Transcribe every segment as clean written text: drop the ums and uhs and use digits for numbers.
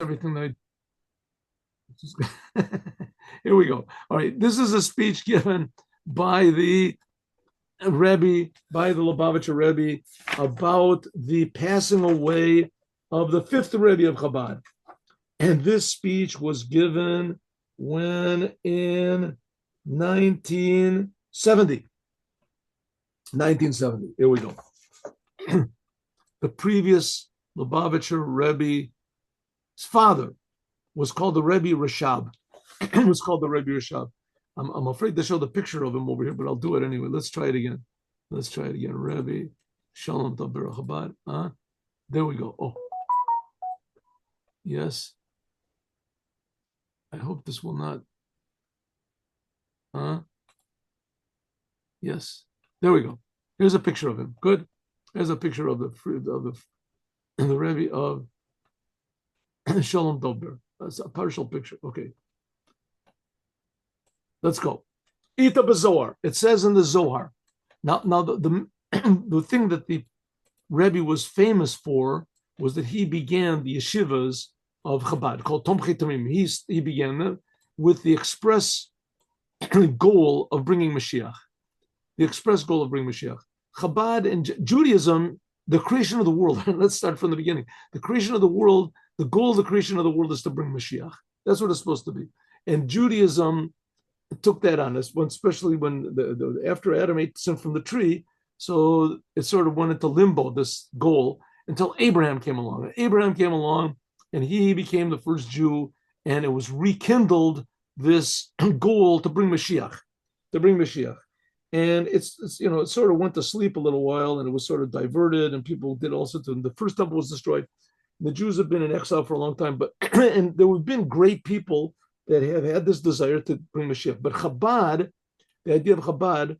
everything that I here we go. All right, this is a speech given by the Rebbe, by the Lubavitcher Rebbe, about the passing away of the fifth Rebbe of Chabad. And this speech was given when in 1970. 1970. Here we go. The previous Lubavitcher Rebbe's father was called the Rebbe Rashab. It was called the Rebbe Rashab. I'm afraid to show the picture of him over here, but I'll do it anyway. Let's try it again. Rebbe Shalom Tov Chabad. There we go. Oh, yes. I hope this will not. Yes. There we go. Here's a picture of him. Good. There's a picture of the Rebbe of Shalom Dober. That's a partial picture. Okay. Let's go. Ita b'Zohar. It says in the Zohar. Now the the thing that the Rebbe was famous for was that he began the yeshivas of Chabad called Tomchei Tamim. He began them with the express goal of bringing Mashiach. The express goal of bringing Mashiach. Chabad and Judaism, the creation of the world. Let's start from the beginning. The creation of the world, the goal of the creation of the world is to bring Mashiach. That's what it's supposed to be. And Judaism took that on us, especially when after Adam ate sin from the tree, so it sort of went into limbo, this goal, until Abraham came along. And Abraham came along, and he became the first Jew, and it was rekindled, this goal to bring Mashiach. And it's it sort of went to sleep a little while, and it was sort of diverted, and people did all sorts of. The first temple was destroyed. The Jews have been in exile for a long time, but and there have been great people that have had this desire to bring Mashiach. But Chabad, the idea of Chabad,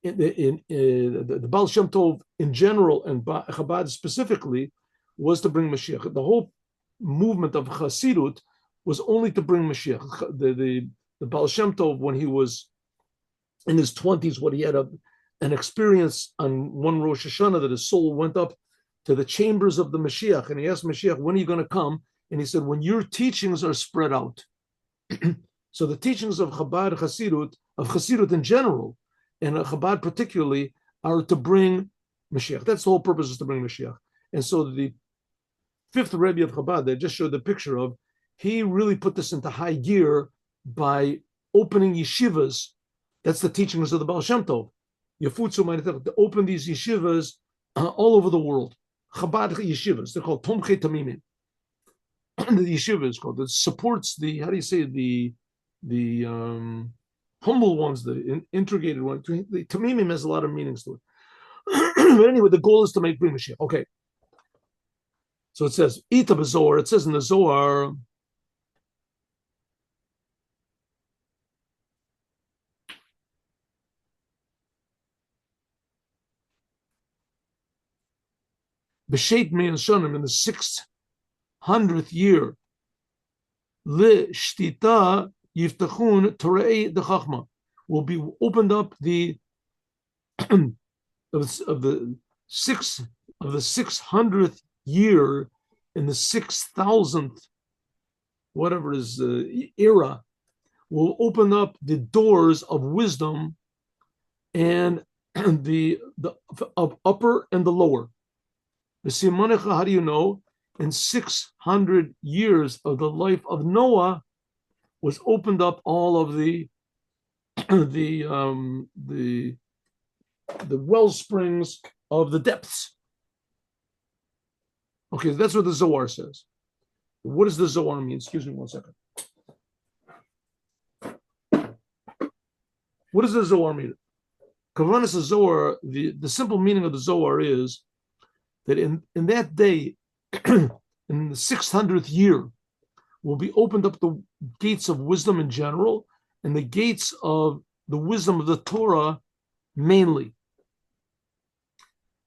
the Baal Shem Tov in general and Chabad specifically, was to bring Mashiach. The whole movement of Chassidut was only to bring Mashiach. The Baal Shem Tov, when he was in his 20s, when he had an experience on one Rosh Hashanah that his soul went up to the chambers of the Mashiach, and he asked Mashiach, when are you going to come? And he said, when your teachings are spread out. So the teachings of Chabad, of Chassidut in general, and Chabad particularly, are to bring Mashiach. That's the whole purpose, is to bring Mashiach. And so the fifth Rebbe of Chabad, that I just showed the picture of, he really put this into high gear by opening yeshivas. That's the teachings of the Baal Shem Tov. To open these yeshivas all over the world. Chabad yeshivas, they're called Tomchei Tamimim. The yeshiva is called. It supports the, how do you say, the humble ones, the integrated ones. The Tamimim has a lot of meanings to it. But anyway, the goal is to make bring Mashiach. Okay. So it says, Ita b'Zohar. It says in the Zohar, B'Sheit Me'an Shanim, in the 600th year, Le Shtita Yiftachun Torei de Chachma, will be opened up the of the 600th year, in the 6,000th whatever is era, will open up the doors of wisdom and the of upper and the lower. How do you know? In 600 years of the life of Noah was opened up all of the well springs of the depths. Okay, that's what the Zohar says. What does the Zohar mean? Excuse me one second. What does the Zohar mean? Kavanas Zohar, the simple meaning of the Zohar is that in that day, in the 600th year, will be opened up the gates of wisdom in general and the gates of the wisdom of the Torah mainly.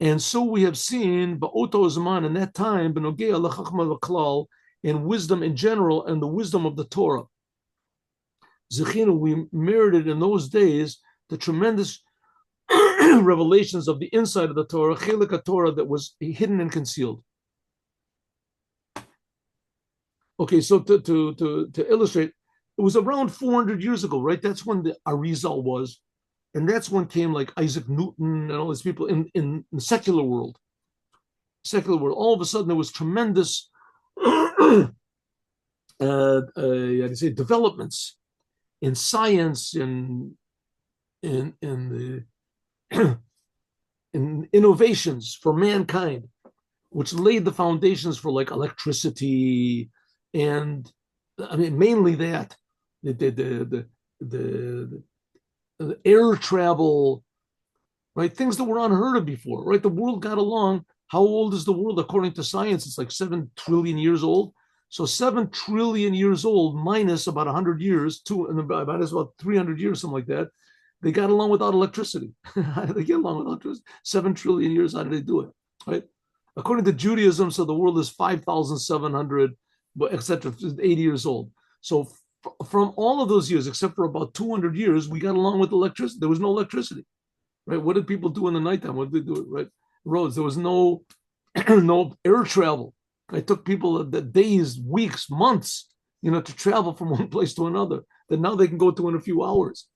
And so we have seen Ba'oto Zaman in that time, B'nogea l'chachma v'klal, in wisdom in general and the wisdom of the Torah. Zechina, we merited in those days the tremendous revelations of the inside of the Torah, Chelik Torah, that was hidden and concealed. Okay, so to illustrate, it was around 400 years ago, right? That's when the Arizal was, and that's when came like Isaac Newton and all these people in the secular world. Secular world. All of a sudden, there was tremendous, how do you say, developments in science, in the in innovations for mankind, which laid the foundations for like electricity and I mean mainly that the, the air travel, right? Things that were unheard of before, right? The world got along. How old is the world according to science? It's like 7 trillion years old. So 7 trillion years old minus about 100 years, minus about 300 years, something like that. They got along without electricity. How did they get along without electricity? 7 trillion years. How did they do it? Right? According to Judaism, so the world is 5,700, etc., 80 years old. So from all of those years, except for about 200 years, we got along with electricity. There was no electricity, right? What did people do in the nighttime? What did they do? Right? Roads. There was no no air travel. It took people the days, weeks, months, to travel from one place to another. That now they can go to in a few hours.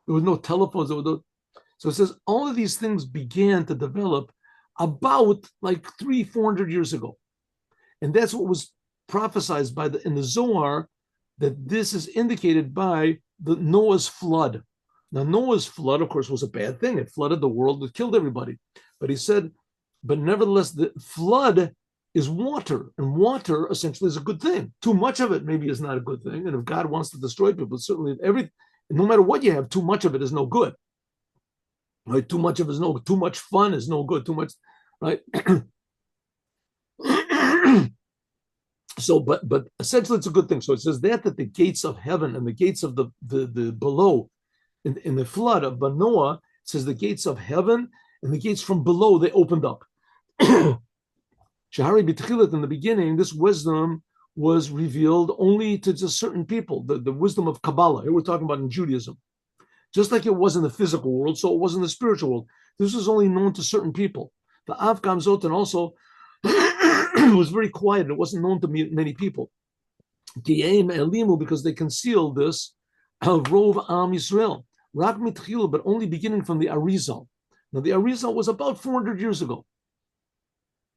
There was no telephones. So it says all of these things began to develop about like 300-400 years ago, and that's what was prophesied in the Zohar, that this is indicated by the Noah's flood. Now, Noah's flood, of course, was a bad thing. It flooded the world. It killed everybody. But he said, but nevertheless, the flood is water, and water essentially is a good thing. Too much of it maybe is not a good thing. And if God wants to destroy people, certainly no matter what you have, too much of it is no good. Right? Too much of it is no good. Too much fun is no good. Too much, right? So, but essentially, it's a good thing. So it says that the gates of heaven and the gates of the below in the flood of Noah, it says the gates of heaven and the gates from below, they opened up. Shahari B'Tchilat, in the beginning, this wisdom was revealed only to just certain people, the wisdom of Kabbalah. Here we're talking about in Judaism. Just like it was in the physical world, so it was in the spiritual world. This was only known to certain people. The Av Gamzot, and also it was very quiet. It wasn't known to many people. Because they concealed this, Rov Am Yisrael. Rak mitchil, but only beginning from the Arizal. Now, the Arizal was about 400 years ago.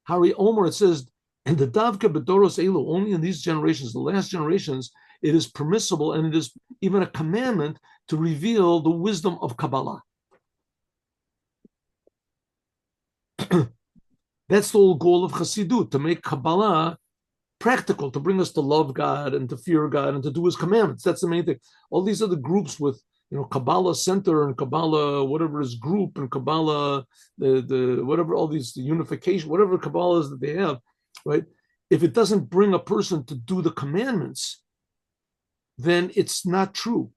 Hari Omer, it says, and the Davka Bedoros Elu, only in these generations, the last generations, it is permissible and it is even a commandment to reveal the wisdom of Kabbalah. That's the whole goal of Chassidut, to make Kabbalah practical, to bring us to love God and to fear God and to do His commandments. That's the main thing. All these other groups with Kabbalah Center and Kabbalah whatever is group and Kabbalah the whatever, all these, the unification, whatever Kabbalah is that they have, right? If it doesn't bring a person to do the commandments, then it's not true.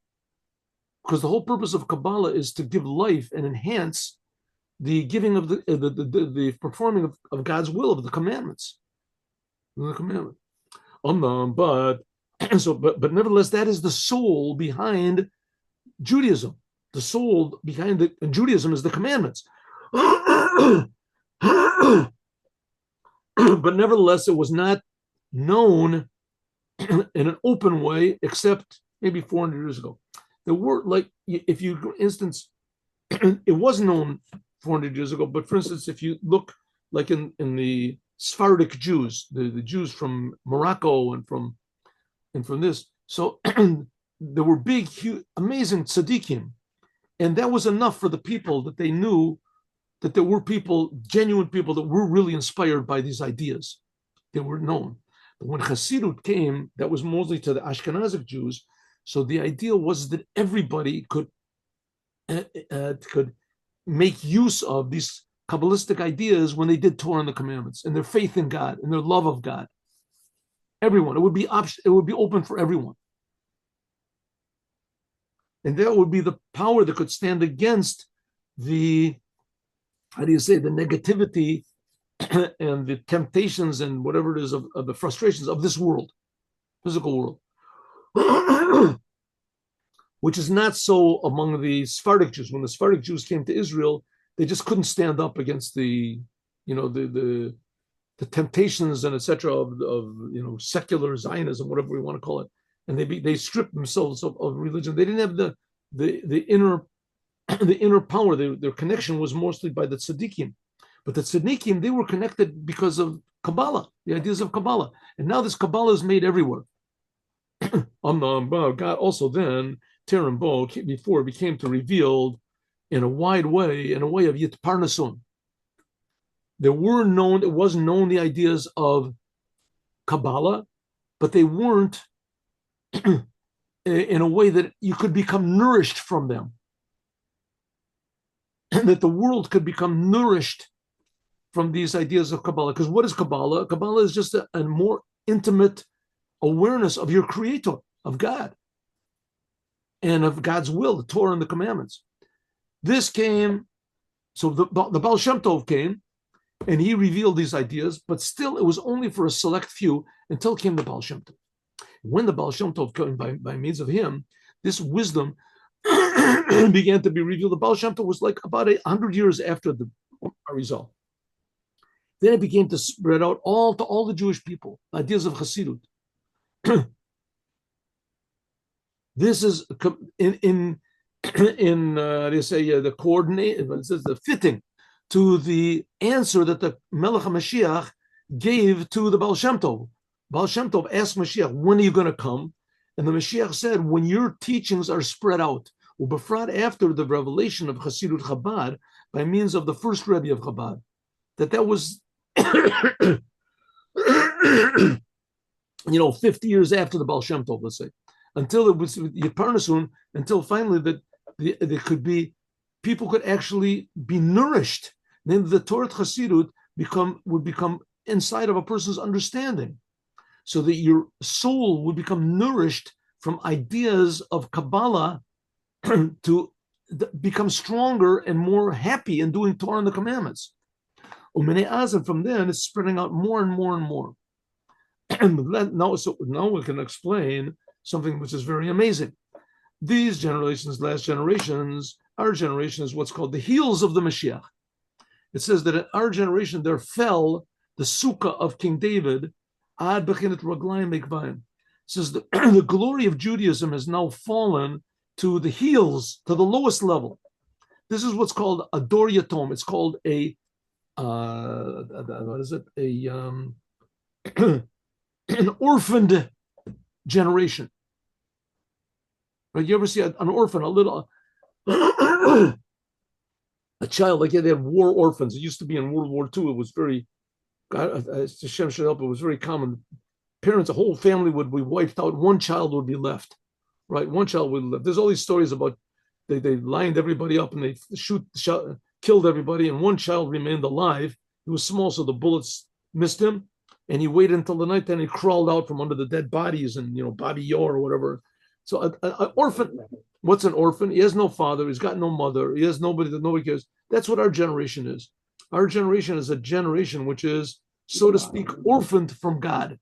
Because the whole purpose of Kabbalah is to give life and enhance the giving of the performing of God's will, of the commandments. The commandment. But nevertheless, that is the soul behind Judaism. The soul behind Judaism is the commandments. But nevertheless, it was not known in an open way, except maybe 400 years ago. The word, like, if you, for instance, it was known 400 years ago, but for instance, if you look like in the Sephardic Jews, the Jews from Morocco and from this, so there were big, huge, amazing tzaddikim, and that was enough for the people, that they knew that there were people, genuine people, that were really inspired by these ideas. They were known. But when Chassidut came, that was mostly to the Ashkenazic Jews. So the idea was that everybody could make use of these Kabbalistic ideas when they did Torah and the commandments, and their faith in God and their love of God. Everyone, it would be open for everyone, and that would be the power that could stand against the, the negativity and the temptations and whatever it is of the frustrations of this world, physical world. Which is not so among the Sephardic Jews. When the Sephardic Jews came to Israel, they just couldn't stand up against the the temptations and etc. of secular Zionism, whatever we want to call it, and they stripped themselves of religion. They didn't have the inner the inner power. Their connection was mostly by the tzaddikim, but the tzaddikim, they were connected because of Kabbalah, the ideas of Kabbalah, and now this Kabbalah is made everywhere. God also then Terem Bo before it became to revealed in a wide way, in a way of Yitparnasun. It wasn't known the ideas of Kabbalah, but they weren't in a way that you could become nourished from them. And that the world could become nourished from these ideas of Kabbalah. Because what is Kabbalah? Kabbalah is just a more intimate awareness of your creator, of God, and of God's will, the Torah and the commandments. This came, so the Baal Shem Tov came, and he revealed these ideas, but still it was only for a select few until came the Baal Shem Tov. When the Baal Shem Tov came by means of him, this wisdom began to be revealed. The Baal Shem Tov was like about 100 years after the Arizal. Then it began to spread out to all the Jewish people, ideas of Chassidut. This is in they say the coordinate, it says the fitting to the answer that the Melech HaMashiach gave to the Baal Shem Tov. Baal Shem Tov asked Mashiach, when are you going to come? And the Mashiach said, when your teachings are spread out, Ubefrat after the revelation of Chassidut Chabad, by means of the first Rebbe of Chabad, that was 50 years after the Baal Shem Tov, let's say, until it was Yiparnasun, until finally that there could be, people could actually be nourished. Then the Torah Chassidut would become inside of a person's understanding, so that your soul would become nourished from ideas of Kabbalah to become stronger and more happy in doing Torah and the commandments. And from then it's spreading out more and more and more. Now we can explain something which is very amazing. These generations, last generations, our generation is what's called the heels of the Moshiach. It says that in our generation there fell the sukkah of King David. It says the glory of Judaism has now fallen to the heels, to the lowest level. This is what's called a dor yatom. It's called an orphaned generation. Right? You ever see an orphan, a child, like they had war orphans. It used to be in World War II. It was very, Hashem should help, it was very common. Parents, a whole family would be wiped out. One child would be left, right? One child would be left. There's all these stories about they lined everybody up and they killed everybody, and one child remained alive. He was small, so the bullets missed him, and he waited until the night. Then he crawled out from under the dead bodies and Babi Yor or whatever. So an orphan, what's an orphan? He has no father. He's got no mother. He has nobody that nobody cares. That's what our generation is. Our generation is a generation which is, so to speak, orphaned from God.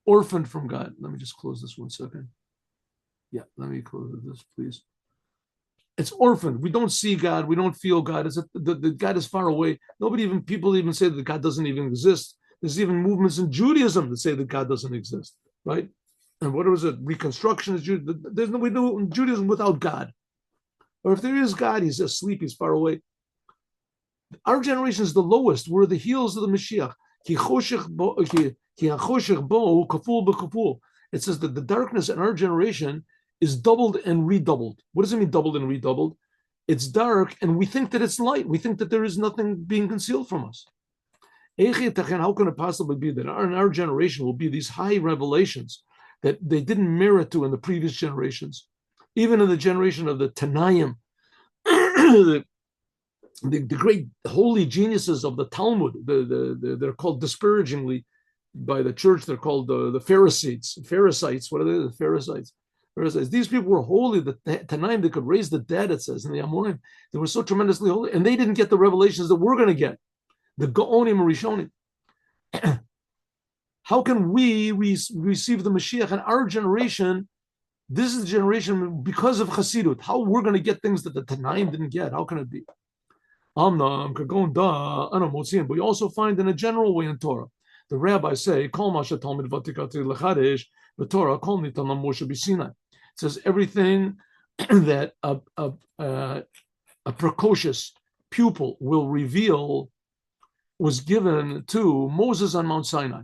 Orphaned from God. Let me just close this 1 second. Yeah, let me close this, please. It's orphaned. We don't see God. We don't feel God. The God is far away. People even say that God doesn't even exist. There's even movements in Judaism that say that God doesn't exist, right? And what was it? Reconstruction is we do Judaism without God. Or if there is God, he's asleep. He's far away. Our generation is the lowest. We're the heels of the Moshiach. It says that the darkness in our generation is doubled and redoubled. What does it mean, doubled and redoubled? It's dark, and we think that it's light. We think that there is nothing being concealed from us. How can it possibly be that in our generation will be these high revelations that they didn't merit to in the previous generations? Even in the generation of the Tanaim, the great holy geniuses of the Talmud, they're called disparagingly by the church, they're called the Pharisees. What are they? The Pharisees. These people were holy. The Tanaim, they could raise the dead, it says in the Amorim. They were so tremendously holy, and they didn't get the revelations that we're going to get. The Gaonim and Rishonim. How can we receive the Mashiach in our generation? This is the generation because of Chassidut. How we're going to get things that the Tanaim didn't get? How can it be? Amnam kagon da anamotziim. But we also find in a general way in Torah, the rabbis say, "Kol masha talmid vatikati lechadesh the kol nitanam Moshe b'Sinai." It says everything that a precocious pupil will reveal was given to Moses on Mount Sinai.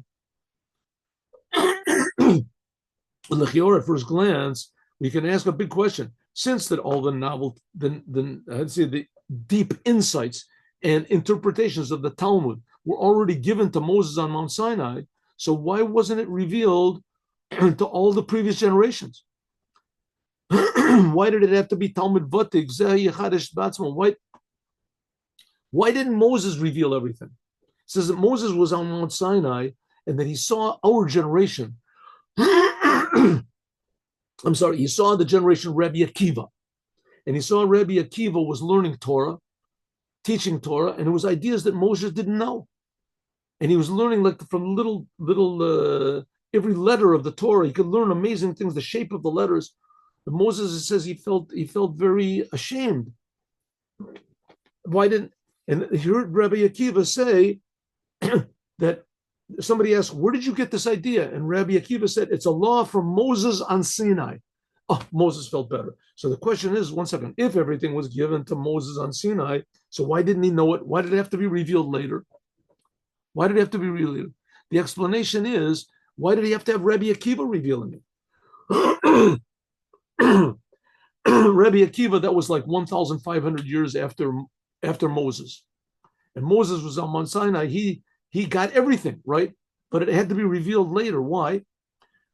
At first glance, we can ask a big question. Since that all the novel, I'd say the deep insights and interpretations of the Talmud were already given to Moses on Mount Sinai, so why wasn't it revealed to all the previous generations? Why did it have to be Talmud Vatik? Why didn't Moses reveal everything? It says that Moses was on Mount Sinai and that he saw our generation. I'm sorry, he saw the generation of Rabbi Akiva. And he saw Rabbi Akiva was learning Torah, teaching Torah, and it was ideas that Moses didn't know. And he was learning like from little every letter of the Torah. He could learn amazing things, the shape of the letters. But Moses, it says he felt very ashamed. Why didn't, and he heard Rabbi Akiva say that somebody asked, where did you get this idea? And Rabbi Akiva said, it's a law from Moses on Sinai. Oh, Moses felt better. So the question is, one second, if everything was given to Moses on Sinai, so why didn't he know it? Why did it have to be revealed later? Why did it have to be revealed? The explanation is, why did he have to have Rabbi Akiva revealing it? Rabbi Akiva, that was like 1,500 years after Moses. And Moses was on Mount Sinai. He got everything, right? But it had to be revealed later. Why?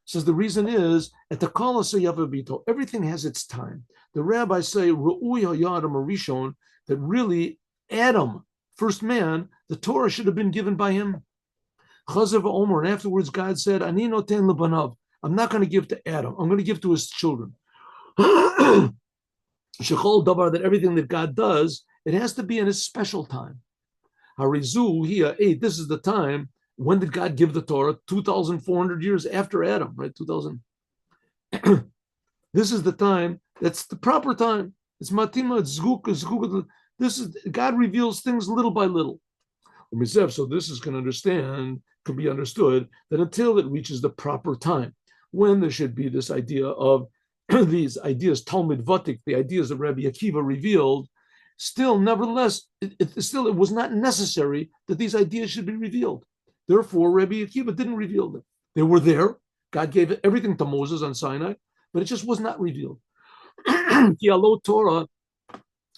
Says the reason is at the Kala Sayavabito, everything has its time. The rabbis say that really Adam, first man, the Torah should have been given by him. Chazav Omer, and afterwards God said, Ani noten lebanav. I'm not going to give to Adam. I'm going to give to his children. Shechol davar, that everything that God does, it has to be in a special time. Harizu here, this is the time. When did God give the Torah? 2,400 years after Adam, right? 2,000. This is the time. That's the proper time. It's matima, it's zguk. This is, God reveals things little by little. So this is can be understood that until it reaches the proper time, when there should be this idea of these ideas, Talmud Vatik, the ideas that Rabbi Akiva revealed, still, nevertheless, it was not necessary that these ideas should be revealed. Therefore, Rabbi Akiva didn't reveal them. They were there. God gave everything to Moses on Sinai, but it just was not revealed. Torah,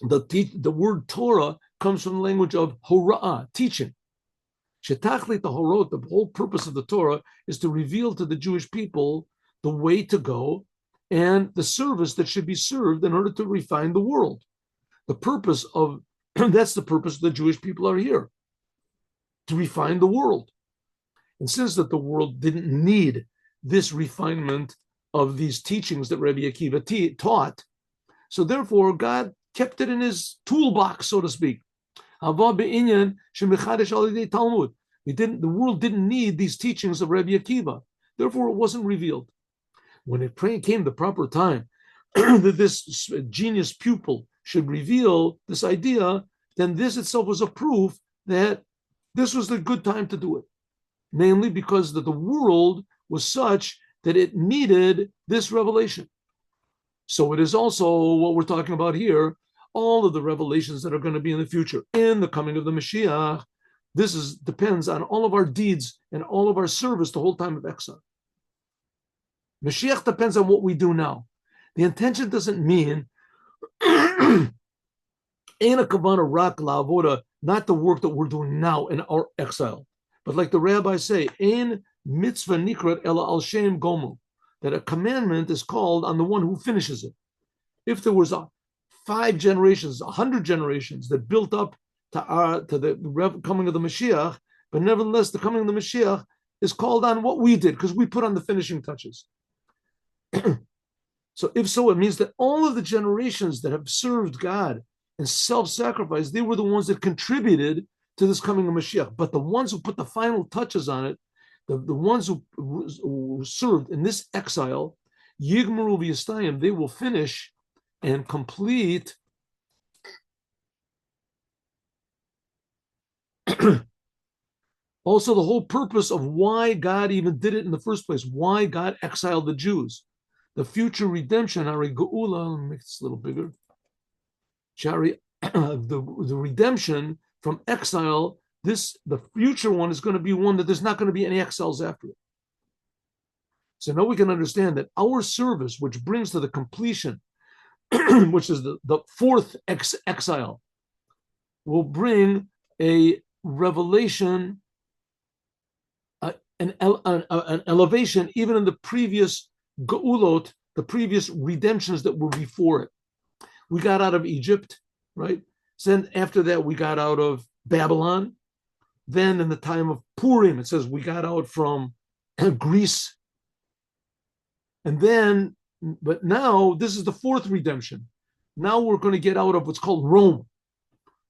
the word Torah comes from the language of hora'ah, teaching. Shetachlit the horot, the whole purpose of the Torah is to reveal to the Jewish people the way to go and the service that should be served in order to refine the world. The purpose of, that's the purpose the Jewish people are here, to refine the world. And since that the world didn't need this refinement of these teachings that Rabbi Akiva taught, so therefore God kept it in his toolbox, so to speak. The world didn't need these teachings of Rabbi Akiva. Therefore, it wasn't revealed. When it came the proper time that this genius pupil should reveal this idea, then this itself was a proof that this was the good time to do it. Namely, because the world was such that it needed this revelation. So it is also what we're talking about here, all of the revelations that are going to be in the future, in the coming of the Moshiach. This depends on all of our deeds and all of our service the whole time of exile. Moshiach depends on what we do now. The intention doesn't mean Ain a kavana rak la'avoda, not the work that we're doing now in our exile. But like the rabbis say, Ain mitzvah nikrat ela al shem gomu, that a commandment is called on the one who finishes it. If there was 5 generations, 100 generations that built up to the coming of the Moshiach, but nevertheless the coming of the Moshiach is called on what we did because we put on the finishing touches. So if so, it means that all of the generations that have served God and self-sacrifice, they were the ones that contributed to this coming of Mashiach. But the ones who put the final touches on it, the ones who served in this exile, Yigmaru v'Yistayim, they will finish and complete Also, the whole purpose of why God even did it in the first place, why God exiled the Jews, the future redemption, Ari Geula, let me make this a little bigger. The redemption from exile, the future one is going to be one that there's not going to be any exiles after it. So now we can understand that our service, which brings to the completion, which is the fourth exile, will bring a revelation, an elevation, even in the previous geulot, the previous redemptions that were before it. We got out of Egypt, right? Then after that, we got out of Babylon. Then in the time of Purim, it says we got out from Greece. And then, but now this is the fourth redemption. Now we're going to get out of what's called Rome.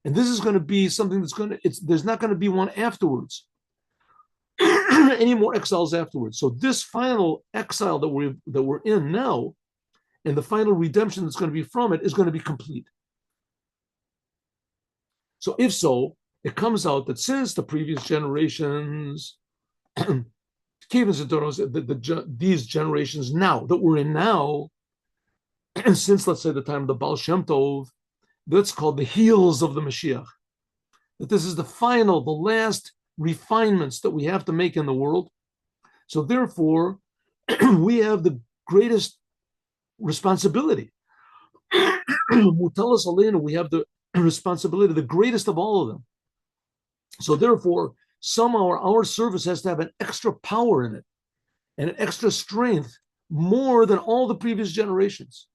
And this is going to be something there's not going to be one afterwards. Any more exiles afterwards. So this final exile that we're in now, and the final redemption that's going to be from it, is going to be complete. So if so, it comes out that since the previous generations, these generations now that we're in now, and since let's say the time of the Baal Shem Tov, that's called the heels of the Moshiach. That this is the last refinements that we have to make in the world. So therefore, we have the greatest responsibility. Mutalas Aleinu, we have the responsibility, the greatest of all of them. So therefore, somehow our service has to have an extra power in it and an extra strength more than all the previous generations.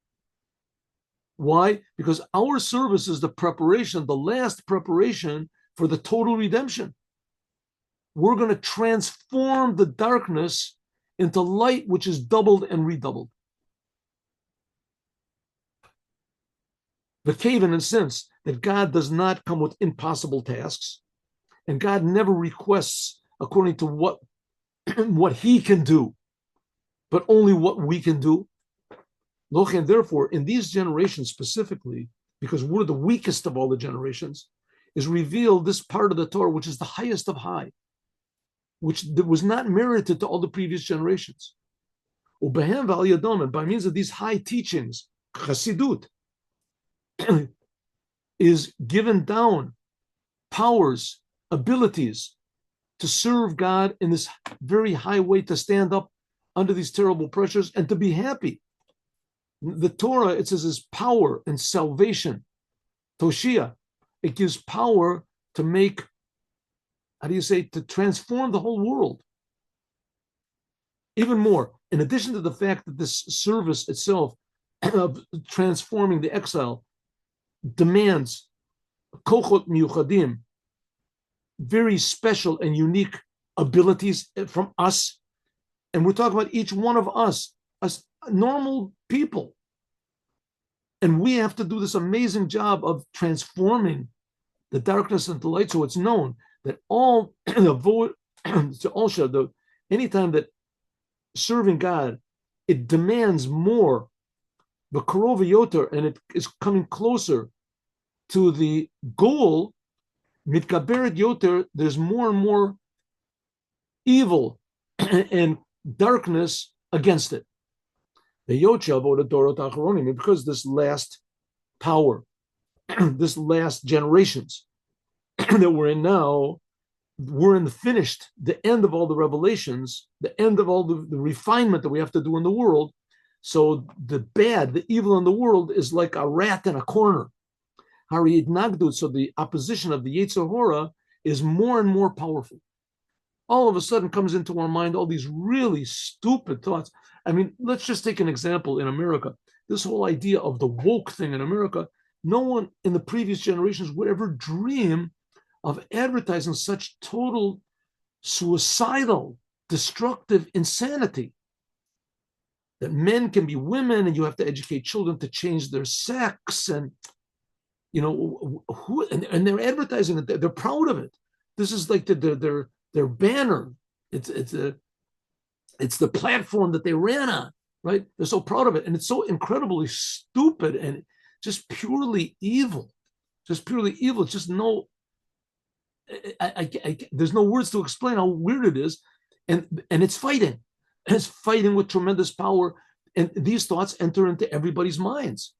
Why? Because our service is the preparation, the last preparation for the total redemption. We're going to transform the darkness into light, which is doubled and redoubled. The cave in a sense that God does not come with impossible tasks, and God never requests according to what he can do, but only what we can do. And therefore, in these generations specifically, because we're the weakest of all the generations, is revealed this part of the Torah, which is the highest of high, which was not merited to all the previous generations. And by means of these high teachings, Chassidut is given down powers, abilities to serve God in this very high way, to stand up under these terrible pressures and to be happy. The Torah, it says, is power and salvation. Toshia, it gives power to make, to transform the whole world. Even more, in addition to the fact that this service itself of transforming the exile demands kochot miyuchadim, very special and unique abilities from us. And we're talking about each one of us as normal people. And we have to do this amazing job of transforming the darkness into light. So it's known that anytime that serving God, it demands more, the karov yoter, and it is coming closer to the goal, mitkaberet yoter, there's more and more evil and darkness against it. The yochav or the dorot acharonim, because this last power, this last generations that we're in now, we're in the end of all the revelations, the end of all the refinement that we have to do in the world. So the evil in the world is like a rat in a corner. Hari Nagdut, so the opposition of the Yetzer Hora is more and more powerful. All of a sudden comes into our mind all these really stupid thoughts. I mean, let's just take an example in America. This whole idea of the woke thing in America, no one in the previous generations would ever dream of advertising such total suicidal, destructive insanity. That men can be women and you have to educate children to change their sex, and and they're advertising it. They're proud of it. This is like their banner. It's the platform that they ran on, right? They're so proud of it, and it's so incredibly stupid and just purely evil. Just purely evil. It's just no. there's no words to explain how weird it is, and it's fighting. It's fighting with tremendous power, and these thoughts enter into everybody's minds.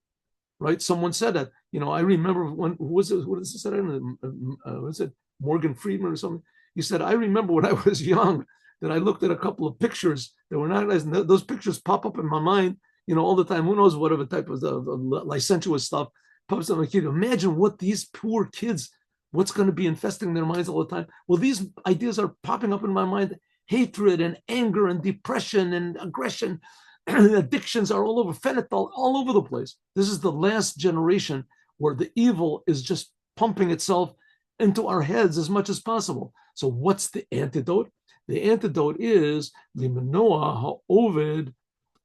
Right? Someone said that. I remember when who was it? What is it? What is it? Morgan Friedman or something. He said, I remember when I was young that I looked at a couple of pictures that were not nice, and those pictures pop up in my mind, all the time. Who knows whatever type of licentious stuff pops up in my kid. Imagine what these poor kids, what's going to be infesting their minds all the time. Well, these ideas are popping up in my mind. Hatred and anger and depression and aggression. Addictions are all over, fentanyl all over the place. This is the last generation where the evil is just pumping itself into our heads as much as possible. So what's the antidote? The antidote is limnoa ha'oved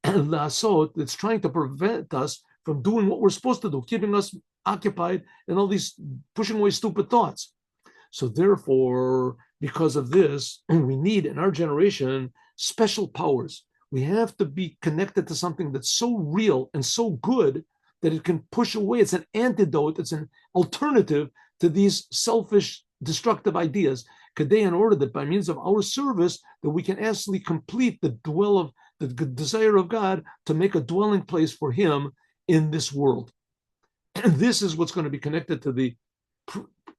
lasot. It's trying to prevent us from doing what we're supposed to do, keeping us occupied and all these pushing away stupid thoughts. So therefore, because of this, we need in our generation special powers. We have to be connected to something that's so real and so good that it can push away. It's an antidote. It's an alternative to these selfish, destructive ideas. In order that by means of our service, that we can actually complete the desire of God to make a dwelling place for Him in this world. And this is what's going to be connected to the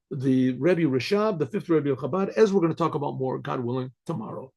Rebbe Rashab, the fifth Rebbe of Chabad, as we're going to talk about more, God willing, tomorrow.